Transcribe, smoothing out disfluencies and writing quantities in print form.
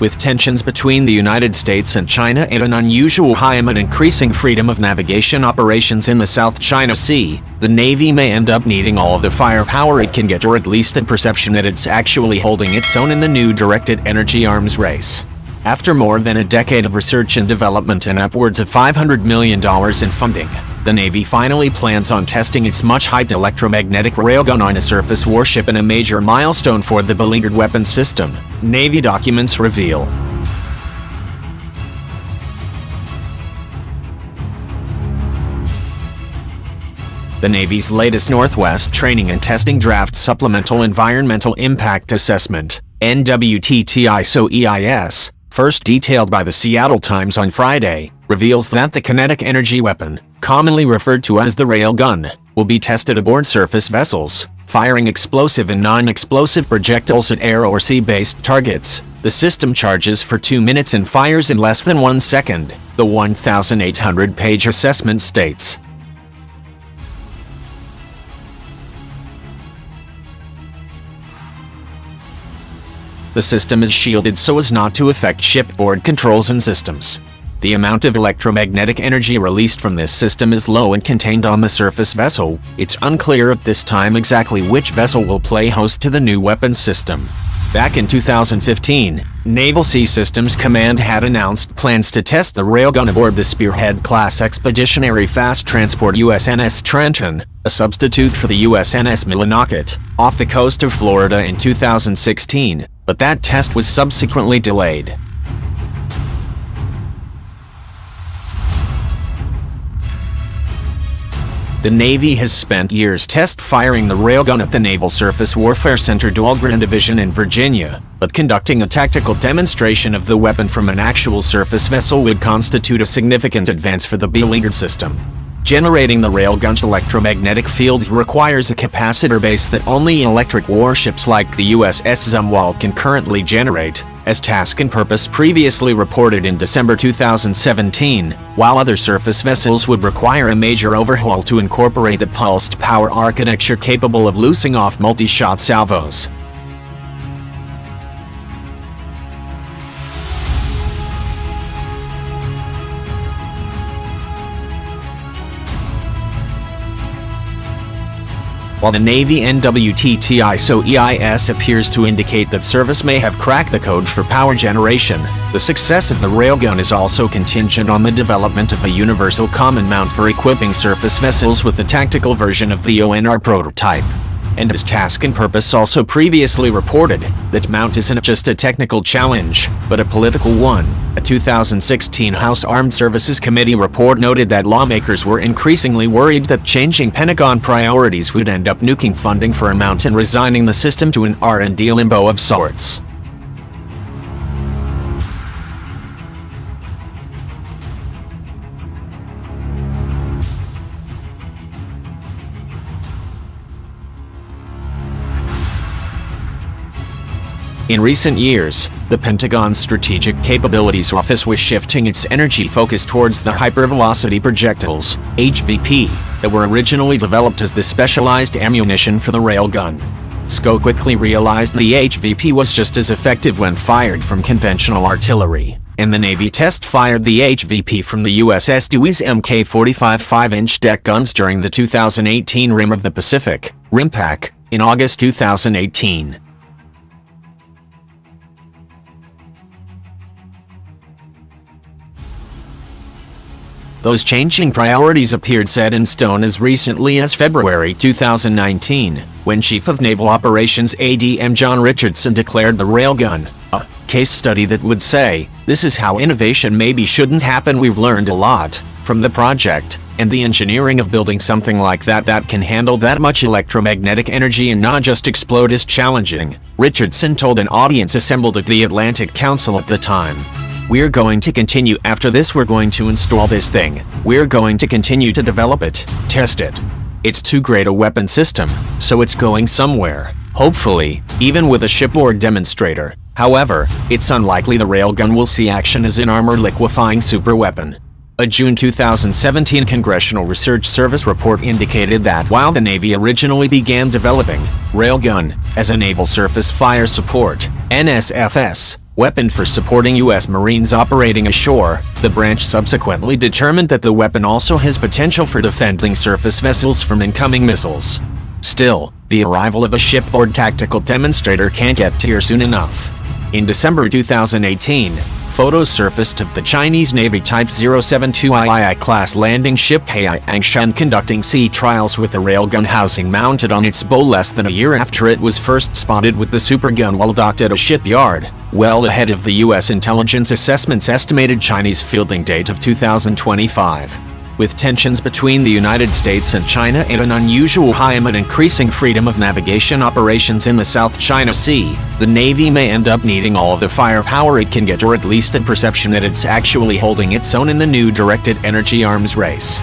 With tensions between the United States and China and an unusual high amid increasing freedom of navigation operations in the South China Sea, the Navy may end up needing all of the firepower it can get, or at least the perception that it's actually holding its own in the new directed energy arms race. After more than a decade of research and development and upwards of $500 million in funding, the Navy finally plans on testing its much-hyped electromagnetic railgun on a surface warship, in a major milestone for the beleaguered weapons system, Navy documents reveal. The Navy's latest Northwest Training and Testing Draft Supplemental Environmental Impact Assessment, NWTTI-SO-EIS, first detailed by the Seattle Times on Friday, reveals that the kinetic energy weapon, commonly referred to as the railgun, will be tested aboard surface vessels, firing explosive and non-explosive projectiles at air or sea-based targets. The system charges for 2 minutes and fires in less than 1 second, the 1,800-page assessment states. The system is shielded so as not to affect shipboard controls and systems. The amount of electromagnetic energy released from this system is low and contained on the surface vessel. It's unclear at this time exactly which vessel will play host to the new weapons system. Back in 2015, Naval Sea Systems Command had announced plans to test the railgun aboard the Spearhead-class expeditionary fast transport USNS Trenton, a substitute for the USNS Millinocket, off the coast of Florida in 2016, but that test was subsequently delayed. The Navy has spent years test-firing the railgun at the Naval Surface Warfare Center Dahlgren Division in Virginia, but conducting a tactical demonstration of the weapon from an actual surface vessel would constitute a significant advance for the beleaguered system. Generating the railgun's electromagnetic fields requires a capacitor base that only electric warships like the USS Zumwalt can currently generate, as Task and Purpose previously reported in December 2017, while other surface vessels would require a major overhaul to incorporate the pulsed power architecture capable of loosing off multi-shot salvos. While the Navy NWTTI-SO-EIS appears to indicate that service may have cracked the code for power generation, the success of the railgun is also contingent on the development of a universal common mount for equipping surface vessels with the tactical version of the ONR prototype. And as Task and Purpose also previously reported, that mount isn't just a technical challenge, but a political one. A 2016 House Armed Services Committee report noted that lawmakers were increasingly worried that changing Pentagon priorities would end up nuking funding for a mount and resigning the system to an R&D limbo of sorts. In recent years, the Pentagon's Strategic Capabilities Office was shifting its energy focus towards the hypervelocity projectiles, HVP, that were originally developed as the specialized ammunition for the railgun. SCO quickly realized the HVP was just as effective when fired from conventional artillery, and the Navy test-fired the HVP from the USS Dewey's Mk-45 5-inch deck guns during the 2018 Rim of the Pacific, RIMPAC, in August 2018. Those changing priorities appeared set in stone as recently as February 2019, when Chief of Naval Operations ADM John Richardson declared the railgun a case study that would say, "This is how innovation maybe shouldn't happen. We've learned a lot from the project, and the engineering of building something like that can handle that much electromagnetic energy and not just explode is challenging," Richardson told an audience assembled at the Atlantic Council at the time. "We're going to continue. After this, we're going to install this thing. We're going to continue to develop it, test it. It's too great a weapon system, so it's going somewhere, hopefully, even with a shipboard demonstrator. However, it's unlikely the railgun will see action as an armor liquefying superweapon." A June 2017 Congressional Research Service report indicated that while the Navy originally began developing railgun as a naval surface fire support (NSFS) weapon for supporting U.S. Marines operating ashore. The branch subsequently determined that the weapon also has potential for defending surface vessels from incoming missiles. Still, the arrival of a shipboard tactical demonstrator can't get here soon enough. In December 2018, photos surfaced of the Chinese Navy Type 072II class landing ship Haiyangshan conducting sea trials with a railgun housing mounted on its bow less than a year after it was first spotted with the supergun while docked at a shipyard, well ahead of the U.S. intelligence assessment's estimated Chinese fielding date of 2025. With tensions between the United States and China and an unusual high amid increasing freedom of navigation operations in the South China Sea, the Navy may end up needing all of the firepower it can get, or at least the perception that it's actually holding its own in the new directed energy arms race.